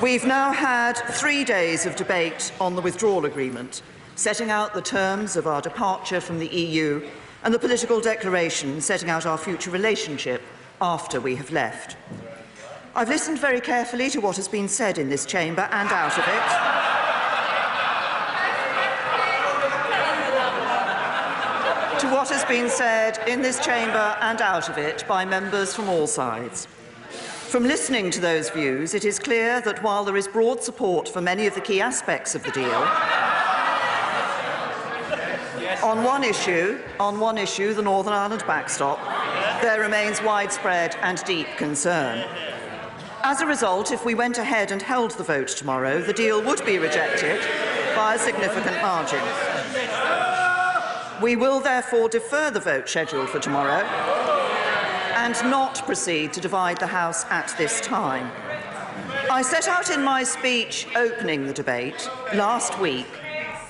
We've now had 3 days of debate on the withdrawal agreement, setting out the terms of our departure from the EU and the political declaration setting out our future relationship after we have left. I've listened very carefully to what has been said in this chamber and out of it. To what has been said in this chamber and out of it by members from all sides. From listening to those views, it is clear that while there is broad support for many of the key aspects of the deal, on one issue, the Northern Ireland backstop, there remains widespread and deep concern. As a result, if we went ahead and held the vote tomorrow, the deal would be rejected by a significant margin. We will therefore defer the vote scheduled for tomorrow and not proceed to divide the House at this time. I set out in my speech opening the debate last week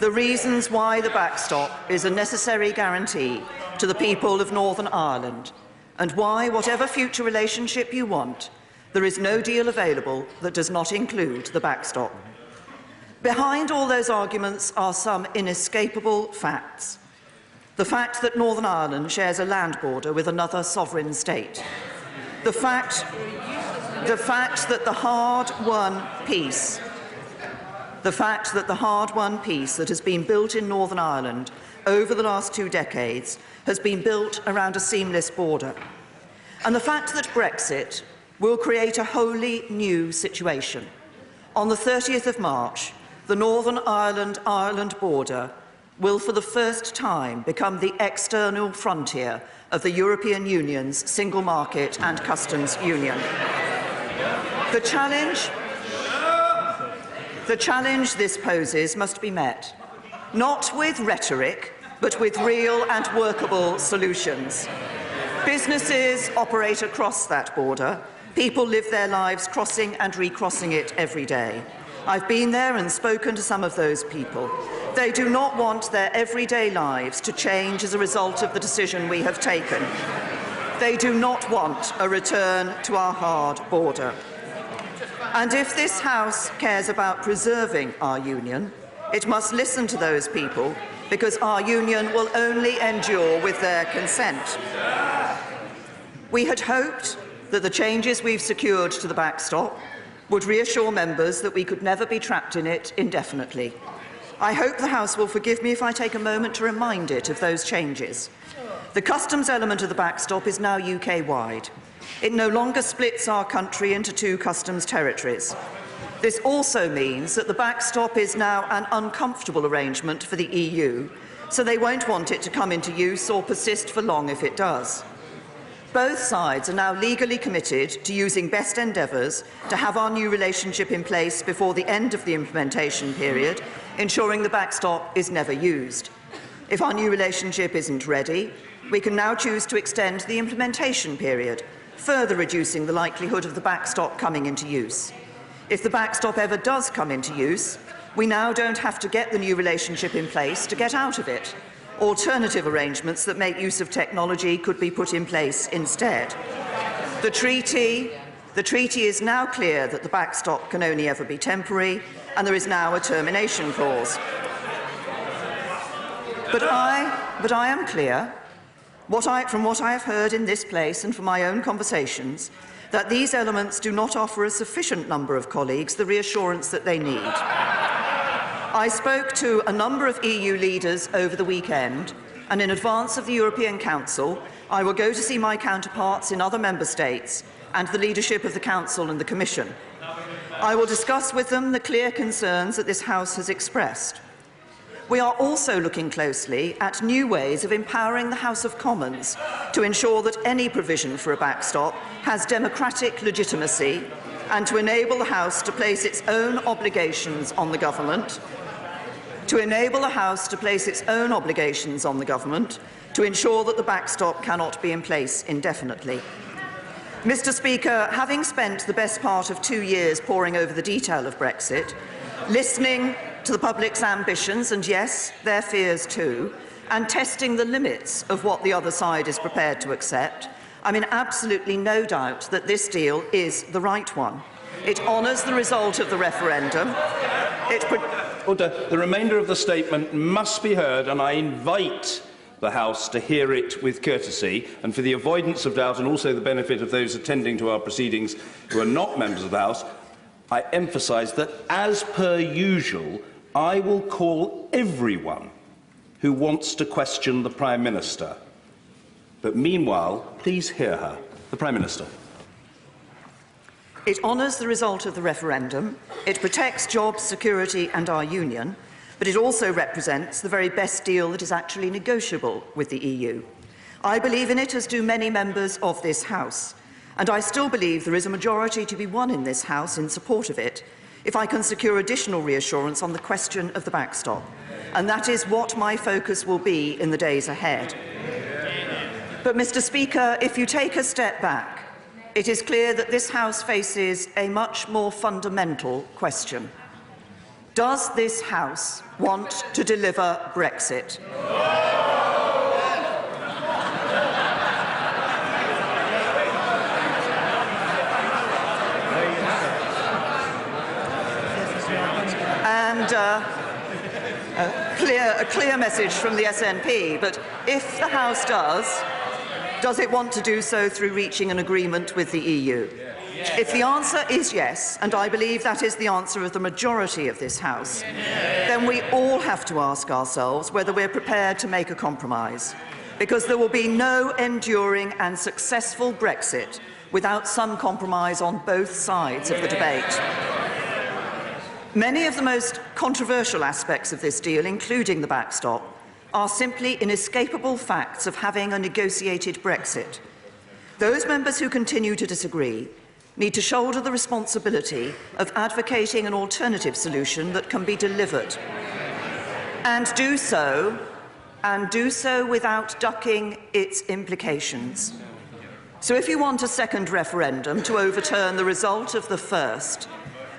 the reasons why the backstop is a necessary guarantee to the people of Northern Ireland, and why, whatever future relationship you want, there is no deal available that does not include the backstop. Behind all those arguments are some inescapable facts. The fact that Northern Ireland shares a land border with another sovereign state. The fact that the hard-won peace that has been built in Northern Ireland over the last 2 decades has been built around a seamless border. And the fact that Brexit will create a wholly new situation. On the 30th of March, the Northern Ireland border will for the first time become the external frontier of the European Union's single market and customs union. The challenge this poses must be met, not with rhetoric, but with real and workable solutions. Businesses operate across that border. People live their lives crossing and recrossing it every day. I've been there and spoken to some of those people. They do not want their everyday lives to change as a result of the decision we have taken. They do not want a return to our hard border. And if this House cares about preserving our union, it must listen to those people, because our union will only endure with their consent. We had hoped that the changes we've secured to the backstop would reassure members that we could never be trapped in it indefinitely. I hope the House will forgive me if I take a moment to remind it of those changes. The customs element of the backstop is now UK-wide. It no longer splits our country into 2 customs territories. This also means that the backstop is now an uncomfortable arrangement for the EU, so they won't want it to come into use or persist for long if it does. Both sides are now legally committed to using best endeavours to have our new relationship in place before the end of the implementation period, ensuring the backstop is never used. If our new relationship isn't ready, we can now choose to extend the implementation period, further reducing the likelihood of the backstop coming into use. If the backstop ever does come into use, we now don't have to get the new relationship in place to get out of it. Alternative arrangements that make use of technology could be put in place instead. The treaty is now clear that the backstop can only ever be temporary, and there is now a termination clause. But I am clear, from what I have heard in this place and from my own conversations, that these elements do not offer a sufficient number of colleagues the reassurance that they need. I spoke to a number of EU leaders over the weekend, and in advance of the European Council, I will go to see my counterparts in other member states and the leadership of the Council and the Commission. I will discuss with them the clear concerns that this House has expressed. We are also looking closely at new ways of empowering the House of Commons to ensure that any provision for a backstop has democratic legitimacy, and to enable the House to place its own obligations on the government, to ensure that the backstop cannot be in place indefinitely. Mr. Speaker, having spent the best part of 2 years poring over the detail of Brexit, listening to the public's ambitions and, yes, their fears too, and testing the limits of what the other side is prepared to accept, I'm in absolutely no doubt that this deal is the right one. It honours the result of the referendum. Order. The remainder of the statement must be heard, and I invite the House to hear it with courtesy. And for the avoidance of doubt and also the benefit of those attending to our proceedings who are not members of the House, I emphasise that, as per usual, I will call everyone who wants to question the Prime Minister. But meanwhile, please hear her. The Prime Minister. It honours the result of the referendum, it protects jobs, security and our union, but it also represents the very best deal that is actually negotiable with the EU. I believe in it, as do many members of this House, and I still believe there is a majority to be won in this House in support of it if I can secure additional reassurance on the question of the backstop. And that is what my focus will be in the days ahead. But, Mr. Speaker, if you take a step back, it is clear that this House faces a much more fundamental question. Does this House want to deliver Brexit? And a clear message from the SNP, but if the House does it want to do so through reaching an agreement with the EU? If the answer is yes, and I believe that is the answer of the majority of this House, then we all have to ask ourselves whether we're prepared to make a compromise, because there will be no enduring and successful Brexit without some compromise on both sides of the debate. Many of the most controversial aspects of this deal, including the backstop, are simply inescapable facts of having a negotiated Brexit. Those members who continue to disagree need to shoulder the responsibility of advocating an alternative solution that can be delivered, and do so without ducking its implications. So if you want a second referendum to overturn the result of the first,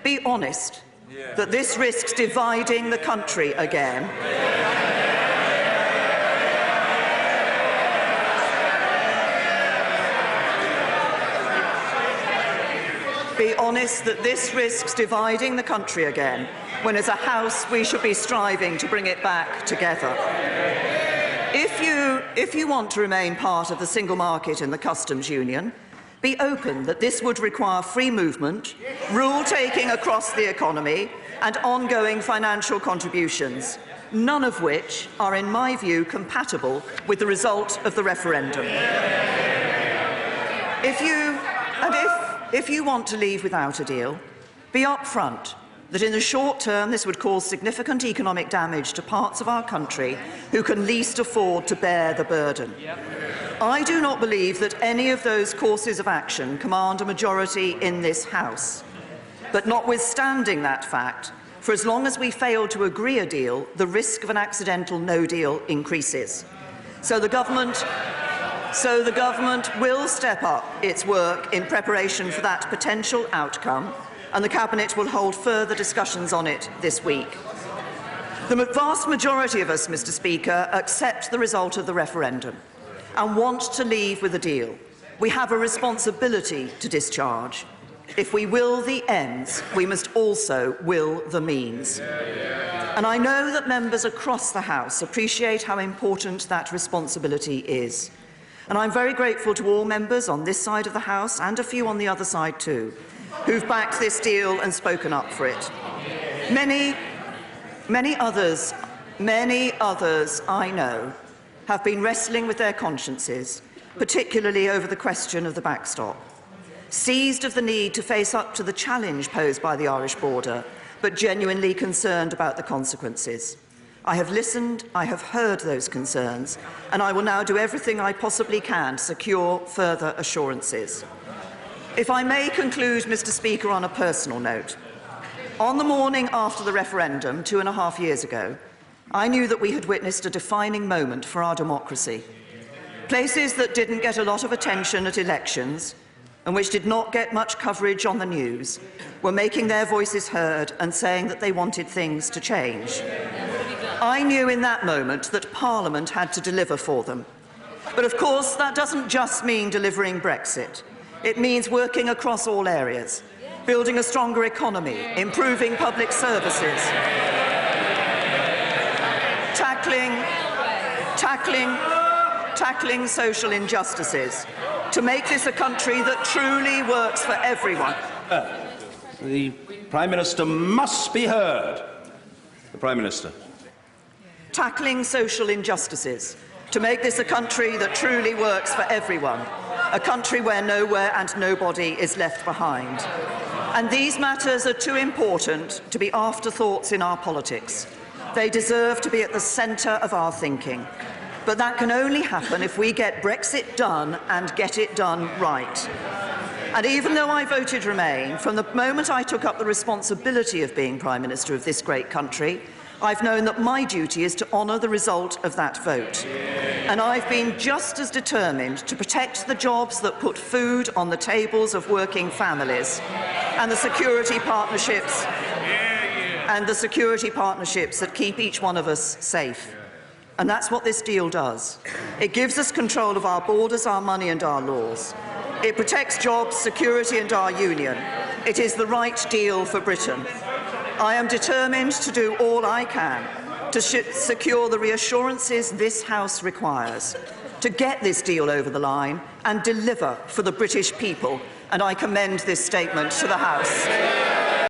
be honest that this risks dividing the country again. Be honest that this risks dividing the country again, when as a House we should be striving to bring it back together. If you want to remain part of the single market and the customs union, be open that this would require free movement, rule-taking across the economy and ongoing financial contributions, none of which are, in my view, compatible with the result of the referendum. If you want to leave without a deal, be upfront that in the short term this would cause significant economic damage to parts of our country who can least afford to bear the burden. I do not believe that any of those courses of action command a majority in this House. But notwithstanding that fact, for as long as we fail to agree a deal, the risk of an accidental no deal increases. So the government will step up its work in preparation for that potential outcome, and the Cabinet will hold further discussions on it this week. The vast majority of us, Mr. Speaker, accept the result of the referendum and want to leave with a deal. We have a responsibility to discharge. If we will the ends, we must also will the means. And I know that members across the House appreciate how important that responsibility is. And I'm very grateful to all members on this side of the House, and a few on the other side too, who've backed this deal and spoken up for it. Many others I know have been wrestling with their consciences, particularly over the question of the backstop, seized of the need to face up to the challenge posed by the Irish border, but genuinely concerned about the consequences. I have listened, I have heard those concerns, and I will now do everything I possibly can to secure further assurances. If I may conclude, Mr. Speaker, on a personal note, on the morning after the referendum 2.5 years ago, I knew that we had witnessed a defining moment for our democracy. Places that didn't get a lot of attention at elections and which did not get much coverage on the news were making their voices heard and saying that they wanted things to change. I knew in that moment that Parliament had to deliver for them. But of course, that doesn't just mean delivering Brexit. It means working across all areas. building a stronger economy, improving public services, tackling social injustices, to make this a country that truly works for everyone. The Prime Minister must be heard. The Prime Minister. Tackling social injustices, to make this a country that truly works for everyone, a country where nowhere and nobody is left behind. And these matters are too important to be afterthoughts in our politics. They deserve to be at the centre of our thinking. But that can only happen if we get Brexit done and get it done right. And even though I voted Remain, from the moment I took up the responsibility of being Prime Minister of this great country, I've known that my duty is to honour the result of that vote. And I've been just as determined to protect the jobs that put food on the tables of working families and the security partnerships that keep each one of us safe. And that's what this deal does. It gives us control of our borders, our money and our laws. It protects jobs, security and our union. It is the right deal for Britain. I am determined to do all I can to secure the reassurances this House requires, to get this deal over the line and deliver for the British people, and I commend this statement to the House.